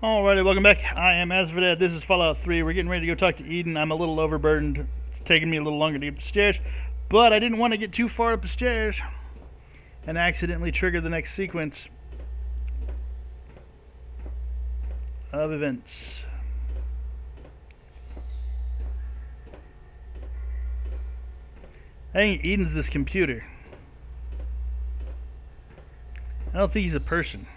Alrighty, welcome back. I am Asvedad. This is Fallout 3. We're getting ready to go talk to Eden. I'm a little overburdened. It's taking me a little longer to get up the stairs, but I didn't want to get too far up the stairs and accidentally trigger the next sequence of events. I think Eden's this computer. I don't think he's a person.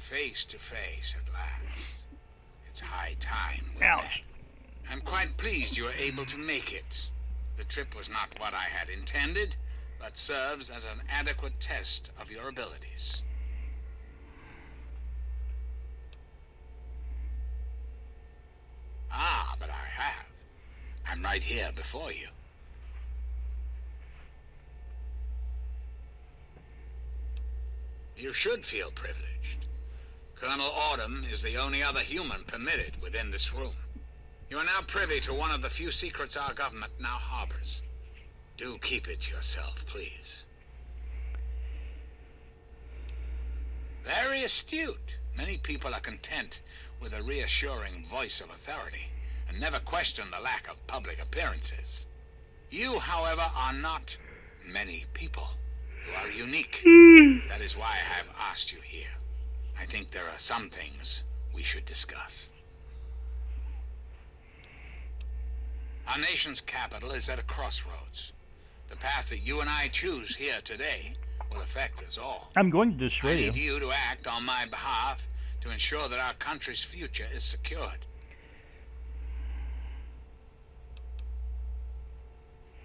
Face to face at last. It's high time. Ouch. I'm quite pleased you were able to make it. The trip was not what I had intended, but serves as an adequate test of your abilities. But I have. I'm right here before you. You should feel privileged. Colonel Autumn is the only other human permitted within this room. You are now privy to one of the few secrets our government now harbors. Do keep it to yourself, please. Very astute. Many people are content with a reassuring voice of authority and never question the lack of public appearances. You, however, are not many people. You are unique. That is why I have asked you here. I think there are some things we should discuss. Our nation's capital is at a crossroads. The path that you and I choose here today will affect us all. I'm going to destroy you. I need you to act on my behalf to ensure that our country's future is secured.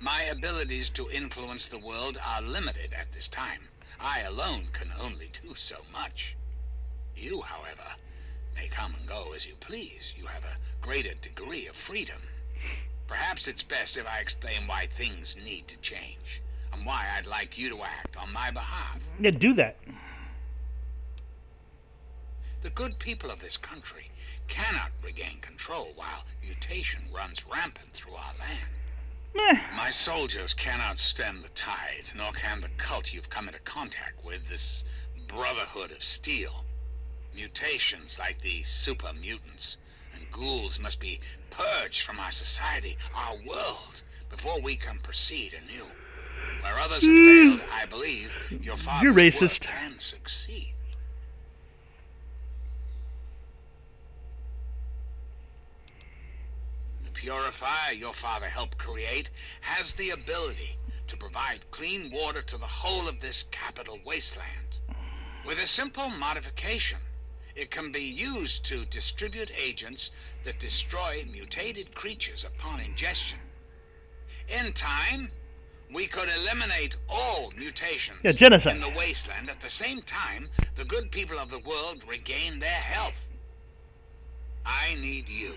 My abilities to influence the world are limited at this time. I alone can only do so much. You, however, may come and go as you please. You have a greater degree of freedom. Perhaps it's best if I explain why things need to change, and why I'd like you to act on my behalf. Yeah, do that. The good people of this country cannot regain control while mutation runs rampant through our land. My soldiers cannot stem the tide, nor can the cult you've come into contact with, this Brotherhood of Steel. Mutations like the super mutants and ghouls must be purged from our society, our world, before we can proceed anew. Where others have failed, I believe your father's work can succeed. The purifier your father helped create has the ability to provide clean water to the whole of this capital wasteland. With a simple modification, it can be used to distribute agents that destroy mutated creatures upon ingestion. In time, we could eliminate all mutations genocide in the wasteland. At the same time, the good people of the world regain their health. I need you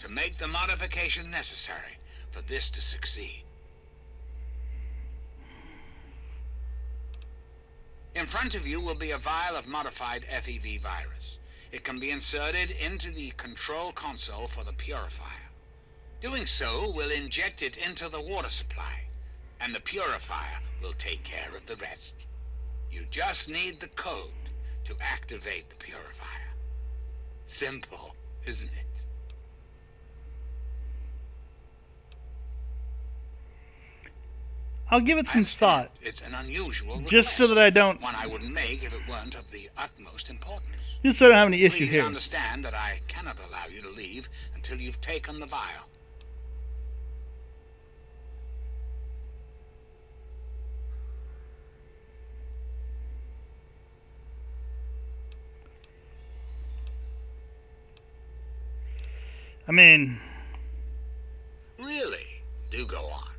to make the modification necessary for this to succeed. In front of you will be a vial of modified FEV virus. It can be inserted into the control console for the purifier. Doing so will inject it into the water supply, and the purifier will take care of the rest. You just need the code to activate the purifier. Simple, isn't it? I'll give it some thought. It's an unusual request, just so that I don't... one I wouldn't make if it weren't of the utmost importance. Just so I don't have any issue Please here. Understand that I cannot allow you to leave until you've taken the vial. I mean... Really? Do go on.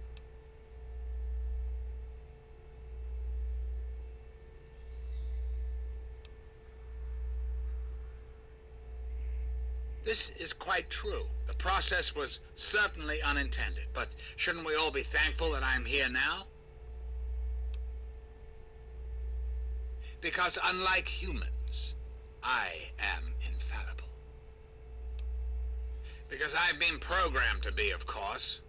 This is quite true. The process was certainly unintended, but shouldn't we all be thankful that I'm here now? Because unlike humans, I am infallible. Because I've been programmed to be, of course.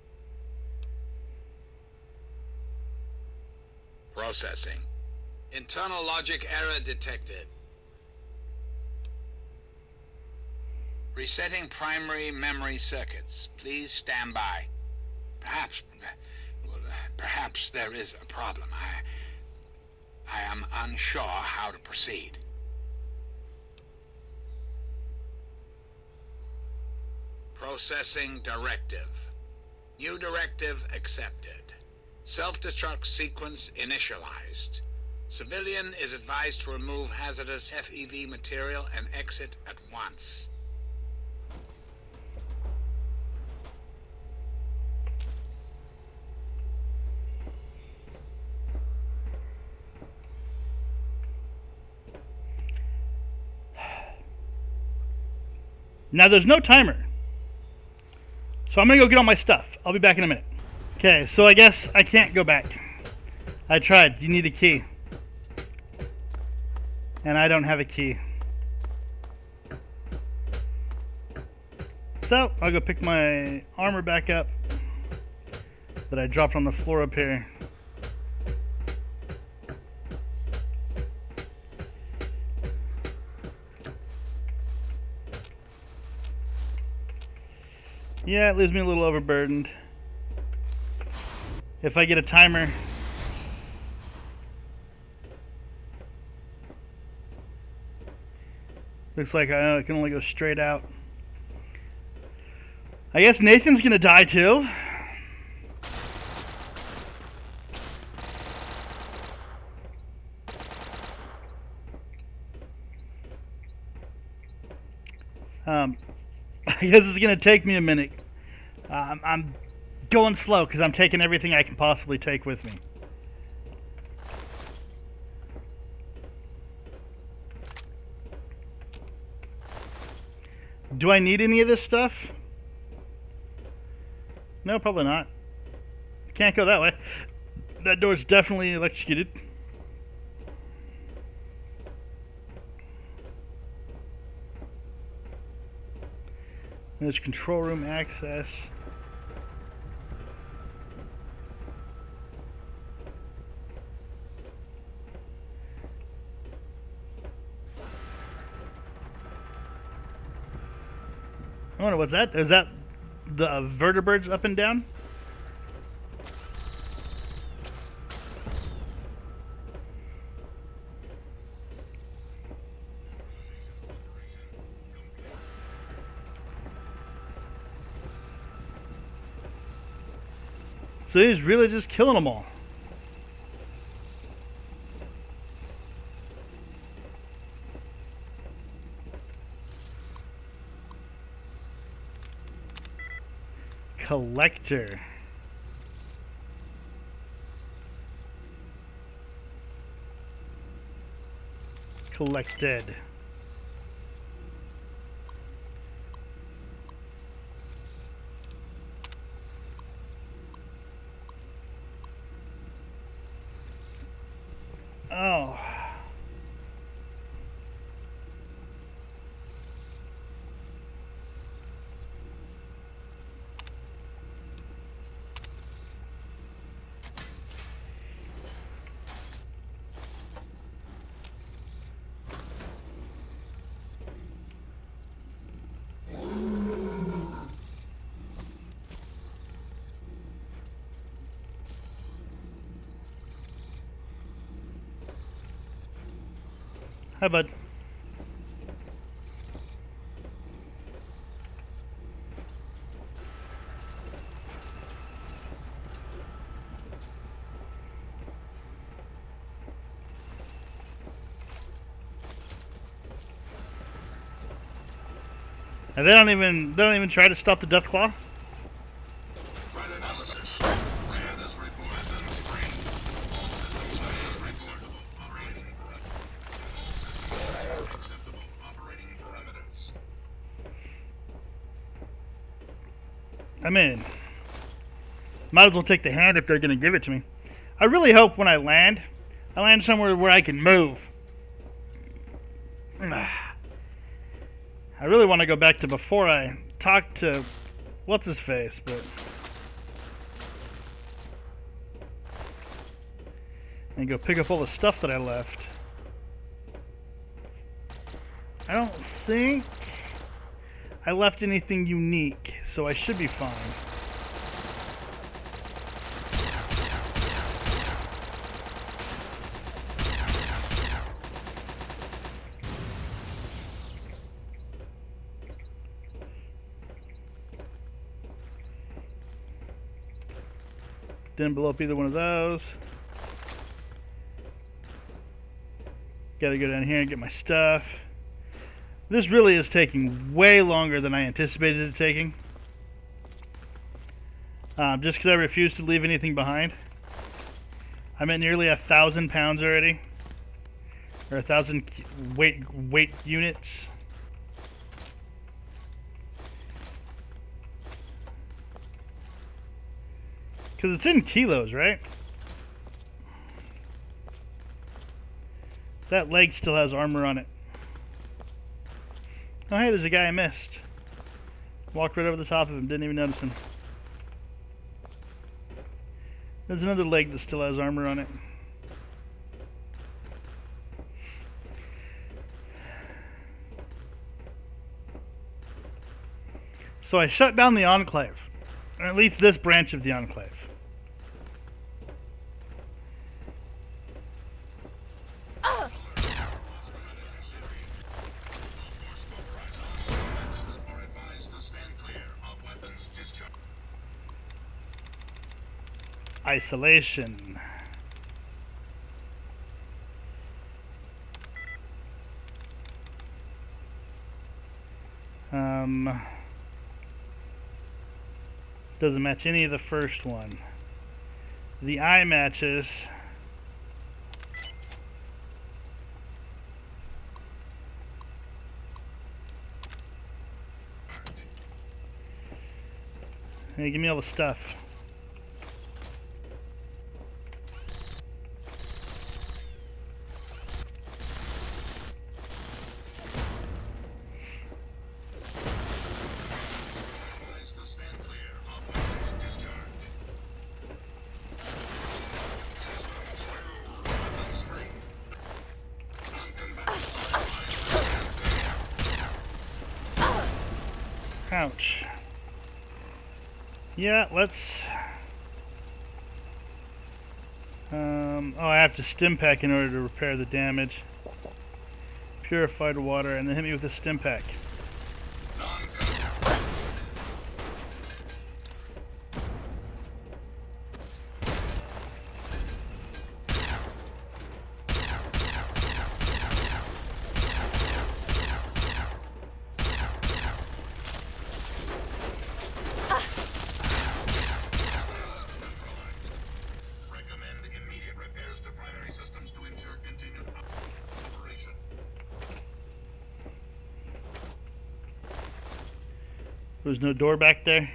Processing. Internal logic error detected. Resetting primary memory circuits. Please stand by. Perhaps there is a problem. I am unsure how to proceed. Processing directive. New directive accepted. Self-destruct sequence initialized. Civilian is advised to remove hazardous FEV material and exit at once. Now there's no timer. So I'm gonna go get all my stuff. I'll be back in a minute. Okay, so I guess I can't go back. I tried. You need a key. And I don't have a key. So I'll go pick my armor back up that I dropped on the floor up here. Yeah, it leaves me a little overburdened. If I get a timer. Looks like I can only go straight out. I guess Nathan's gonna die too. I guess it's gonna take me a minute. I'm going slow because I'm taking everything I can possibly take with me. Do I need any of this stuff? No, probably not. Can't go that way. That door's definitely electrocuted. There's control room access. I wonder what's that? Is that the vertebrates up and down? So he's really just killing them all. Collector. Collected. Oh. Hi, bud. And they don't even try to stop the Deathclaw? I mean, might as well take the hand if they're going to give it to me. I really hope when I land somewhere where I can move. I really want to go back to before I talked to what's-his-face, but and go pick up all the stuff that I left. I don't think I left anything unique, so I should be fine. Didn't blow up either one of those. Gotta go down here and get my stuff. This really is taking way longer than I anticipated it taking. Just because I refuse to leave anything behind. I'm at nearly 1,000 pounds already. Or 1,000 weight units. Because it's in kilos, right? That leg still has armor on it. Oh, hey, there's a guy I missed. Walked right over the top of him, didn't even notice him. There's another leg that still has armor on it. So I shut down the Enclave. Or at least this branch of the Enclave. Isolation. Doesn't match any of the first one. The eye matches. Hey, give me all the stuff. Ouch. Yeah, let's... oh, I have to stim pack in order to repair the damage. Purified water, and then hit me with a stim pack. There's no door back there.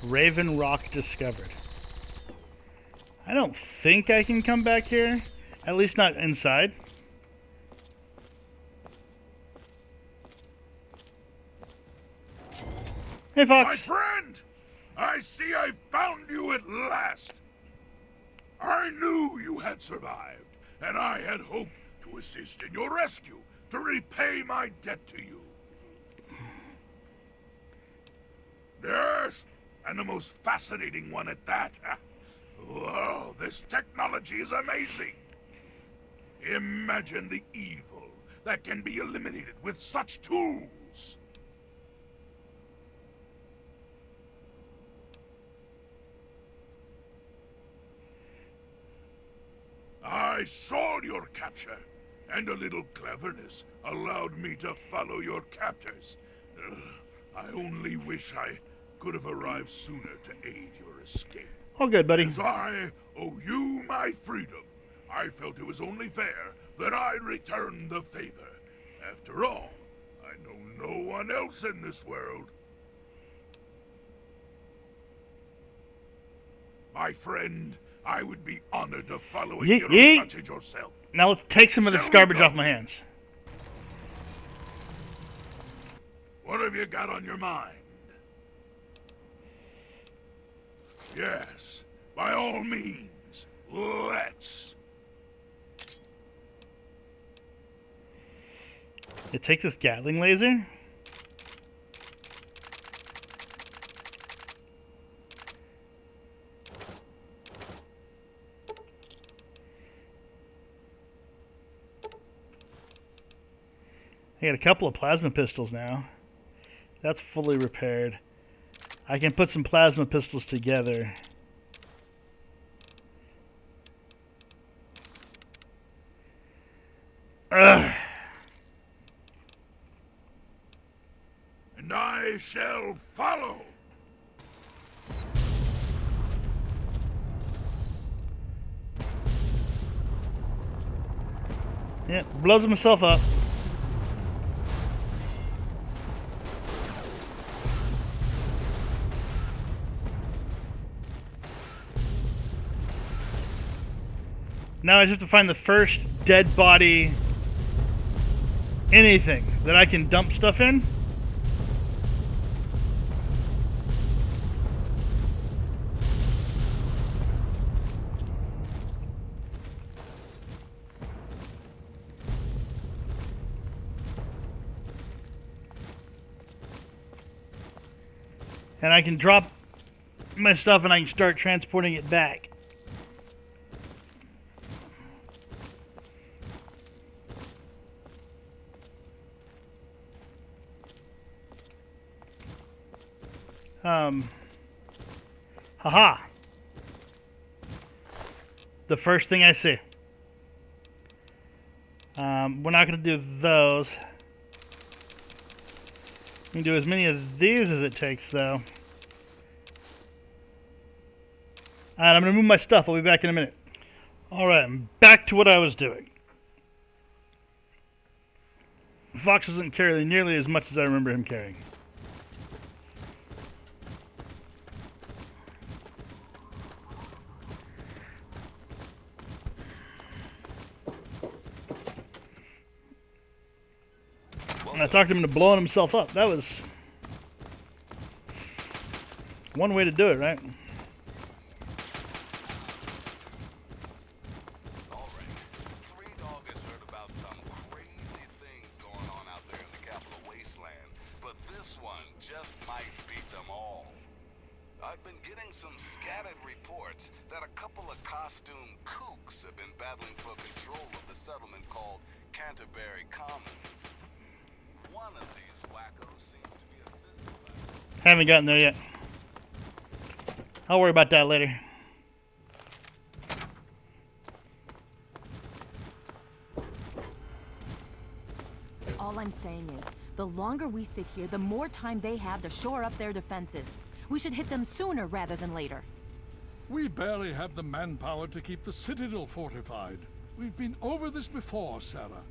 Raven Rock discovered. I don't think I can come back here. At least not inside. Hey, Fox. My friend! I see I found you at last! I knew you had survived, and I had hoped to assist in your rescue, to repay my debt to you. Yes, and the most fascinating one at that. Whoa, this technology is amazing! Imagine the evil that can be eliminated with such tools! I saw your capture, and a little cleverness allowed me to follow your captors. I only wish I could have arrived sooner to aid your escape. All good, buddy. As I owe you my freedom, I felt it was only fair that I return the favor. After all, I know no one else in this world. My friend, I would be honored to follow a Yeet, hero yeet. such as yourself. Now let's take some of this Shall we garbage go? off my hands. What have you got on your mind? Yes, by all means, let's. It takes this Gatling laser. I got a couple of plasma pistols now. That's fully repaired. I can put some plasma pistols together. Ugh. And I shall follow. Yeah, blows himself up. Now I just have to find the first dead body, anything that I can dump stuff in. And I can drop my stuff and I can start transporting it back. Haha. The first thing I see. We're not going to do those. We can do as many of these as it takes, though. Alright, I'm going to move my stuff. I'll be back in a minute. Alright, I'm back to what I was doing. Fox doesn't carry nearly as much as I remember him carrying. And I talked him into blowing himself up. That was one way to do it, right? All right. Three Dog has heard about some crazy things going on out there in the Capital Wasteland, but this one just might beat them all. I've been getting some scattered reports that a couple of costume kooks have been battling for control of the settlement called Canterbury Commons. One of these wackos seems to be assisted by... Haven't gotten there yet. I'll worry about that later. All I'm saying is, the longer we sit here, the more time they have to shore up their defenses. We should hit them sooner rather than later. We barely have the manpower to keep the Citadel fortified. We've been over this before, Sarah.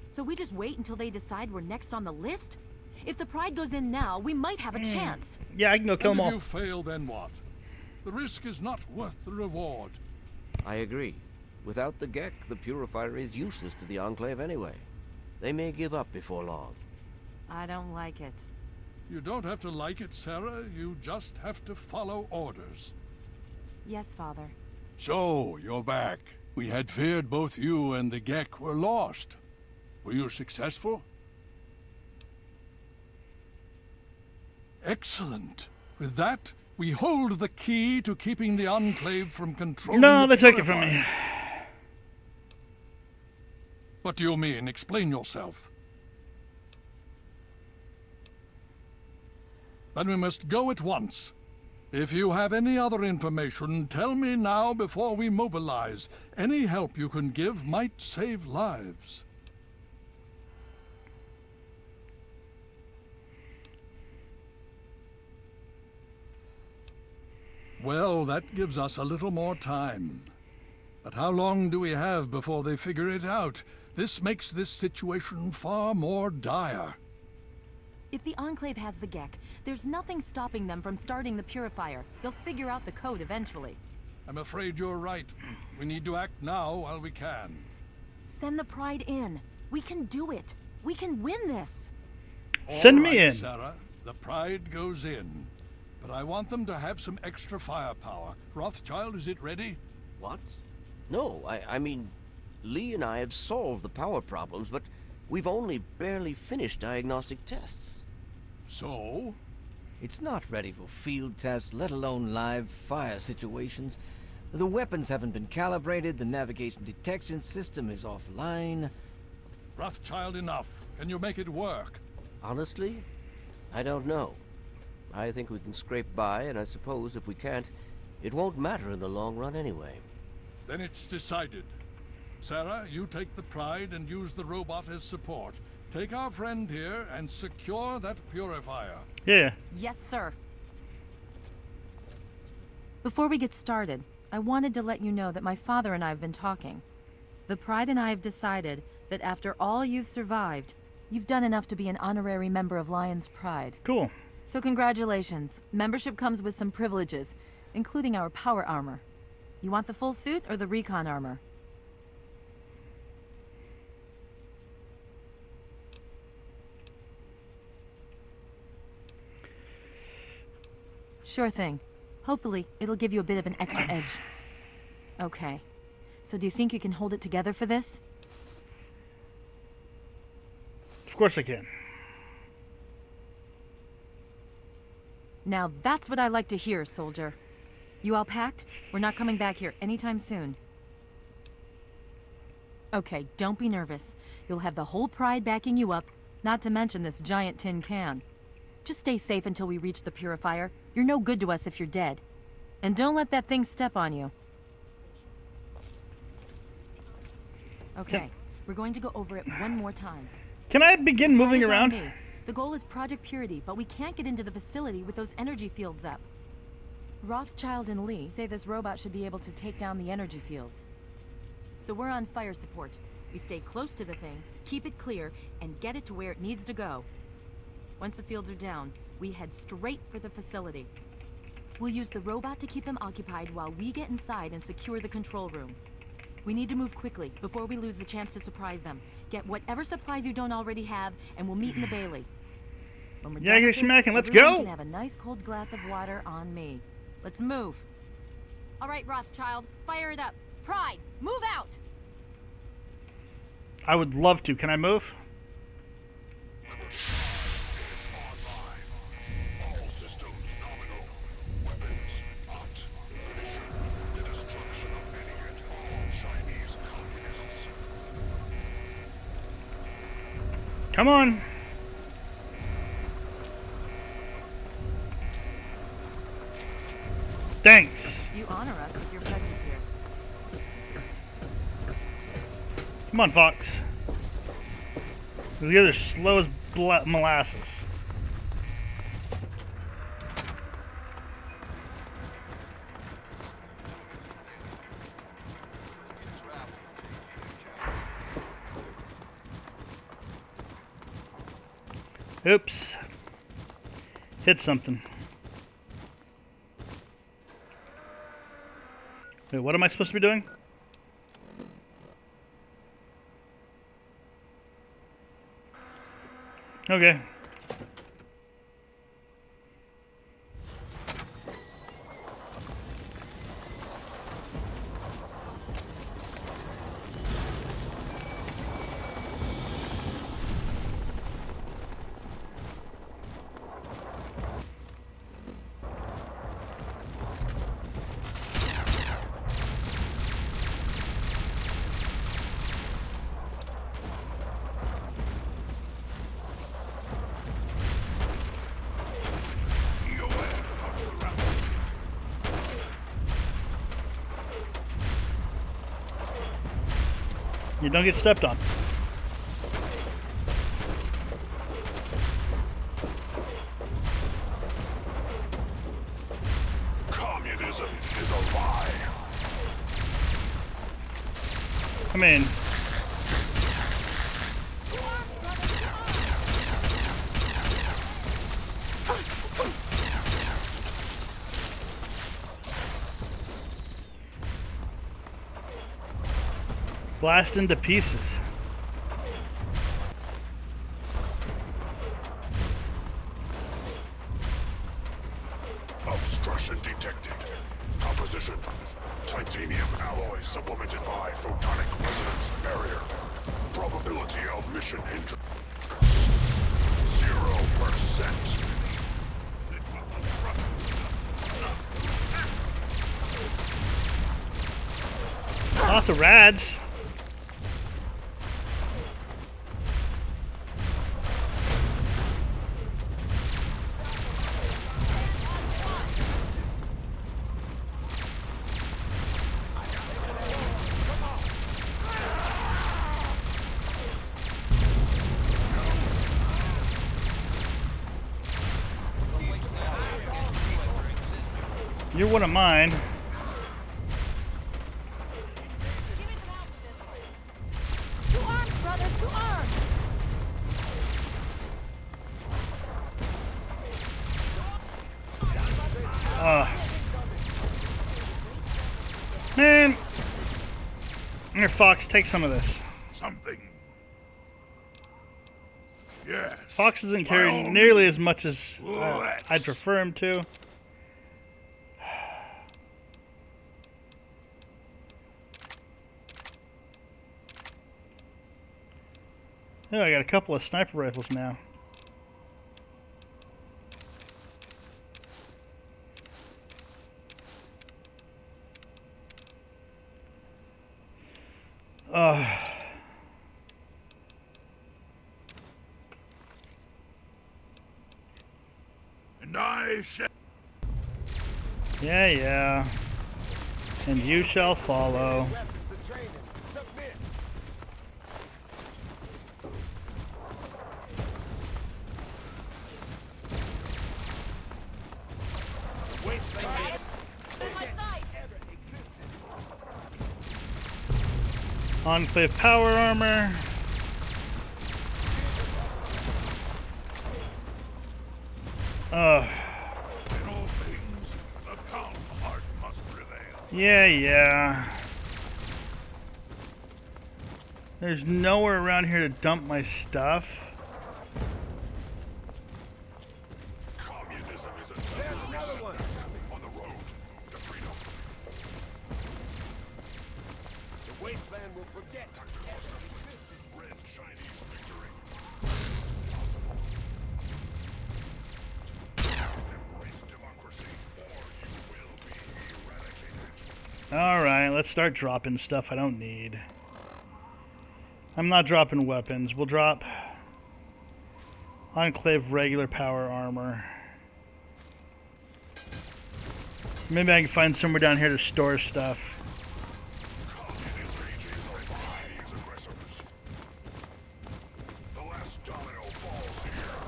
So we just wait until they decide we're next on the list? If the Pride goes in now, we might have a chance. Yeah, I can go kill And them if all. you fail, then what? The risk is not worth the reward. I agree. Without the Gek, the Purifier is useless to the Enclave anyway. They may give up before long. I don't like it. You don't have to like it, Sarah. You just have to follow orders. Yes, Father. So, you're back. We had feared both you and the Gek were lost. Were you successful? Excellent. With that, we hold the key to keeping the Enclave from controlling No, the they took it from Purifier. me. What do you mean? Explain yourself. Then we must go at once. If you have any other information, tell me now before we mobilize. Any help you can give might save lives. Well, that gives us a little more time. But how long do we have before they figure it out? This makes this situation far more dire. If the Enclave has the Gek, there's nothing stopping them from starting the Purifier. They'll figure out the code eventually. I'm afraid you're right. We need to act now while we can. Send the Pride in. We can do it. We can win this. Send All me right, in. Sarah. The Pride goes in. But I want them to have some extra firepower. Rothschild, is it ready? What? No, I mean, Lee and I have solved the power problems, but we've only barely finished diagnostic tests. So? It's not ready for field tests, let alone live fire situations. The weapons haven't been calibrated, the navigation detection system is offline. Rothschild, enough. Can you make it work? Honestly, I don't know. I think we can scrape by, and I suppose if we can't, it won't matter in the long run anyway. Then it's decided. Sarah, you take the Pride and use the robot as support. Take our friend here and secure that purifier. Yeah. Yes, sir. Before we get started, I wanted to let you know that my father and I have been talking. The Pride and I have decided that after all you've survived, you've done enough to be an honorary member of Lion's Pride. Cool. So congratulations. Membership comes with some privileges, including our power armor. You want the full suit or the recon armor? Sure thing. Hopefully, it'll give you a bit of an extra edge. Okay. So do you think you can hold it together for this? Of course I can. Now that's what I like to hear, soldier. You all packed? We're not coming back here anytime soon. Okay, don't be nervous. You'll have the whole Pride backing you up, not to mention this giant tin can. Just stay safe until we reach the purifier. You're no good to us if you're dead. And don't let that thing step on you. Okay, we're going to go over it one more time. Can I begin moving Eyes on around? me. The goal is Project Purity, but we can't get into the facility with those energy fields up. Rothschild and Lee say this robot should be able to take down the energy fields. So we're on fire support. We stay close to the thing, keep it clear, and get it to where it needs to go. Once the fields are down, we head straight for the facility. We'll use the robot to keep them occupied while we get inside and secure the control room. We need to move quickly before we lose the chance to surprise them. Get whatever supplies you don't already have, and we'll meet in the Bailey. When we're done with this, Smacking, let's everyone go! can have a nice cold glass of water on me. Let's move. All right, Rothschild, fire it up. Pride, move out! I would love to. Can I move? Come on. Thanks. You honor us with your presence here. Come on, Fox. These guys are slow as molasses. Oops. Hit something. Wait, what am I supposed to be doing? Okay. You don't get stepped on. Communism is a lie. Come in. Blast into pieces. Obstruction detected. Composition: titanium alloy supplemented by photonic resonance barrier. Probability of mission hindrance 0%. Lots of rads. You're one of mine. To arms, brother, to arms! Man. Here, Fox, take some of this. Something. Yes. Fox isn't By carrying all nearly means, as much as let's. I'd prefer him to. Oh, I got a couple of sniper rifles now. And I shall. Yeah. And you shall follow. Enclave power armor. In all things, the calm heart must prevail. Yeah. There's nowhere around here to dump my stuff. Communism is a another one on the road to freedom. The wasteland will forget. Red Chinese victory. Possible. Embrace democracy, or you will be eradicated. Alright, let's start dropping stuff I don't need. I'm not dropping weapons. We'll drop Enclave regular power armor. Maybe I can find somewhere down here to store stuff. Communist ages are behind these aggressors. The last domino falls here.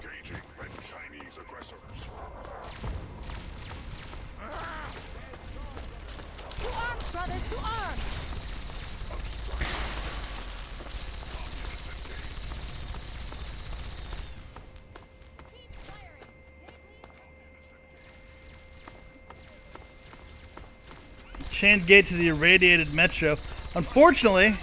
Engaging red Chinese aggressors. To arms, brother, to arms! Chained gate to the irradiated metro. Unfortunately,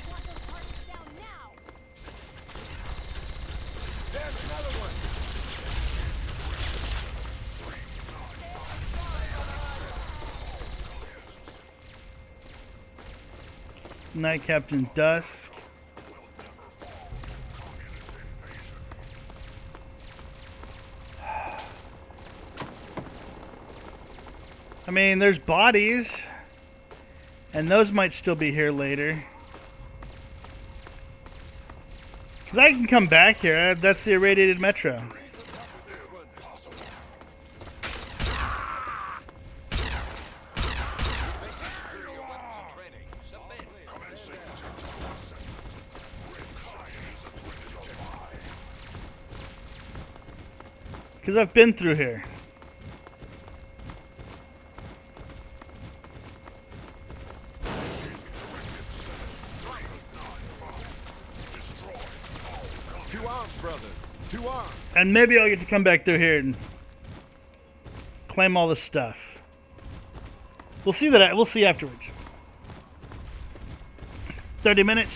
Night Captain Dusk. I mean, there's bodies. And those might still be here later. Because I can come back here. That's the irradiated metro. Because I've been through here. To arms, brothers. To arms. And maybe I'll get to come back through here and claim all this stuff. We'll see that. We'll see afterwards. 30 minutes.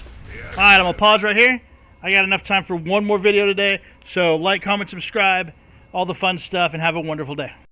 All right, I'm gonna pause right here. I got enough time for one more video today. So like, comment, subscribe, all the fun stuff, and have a wonderful day.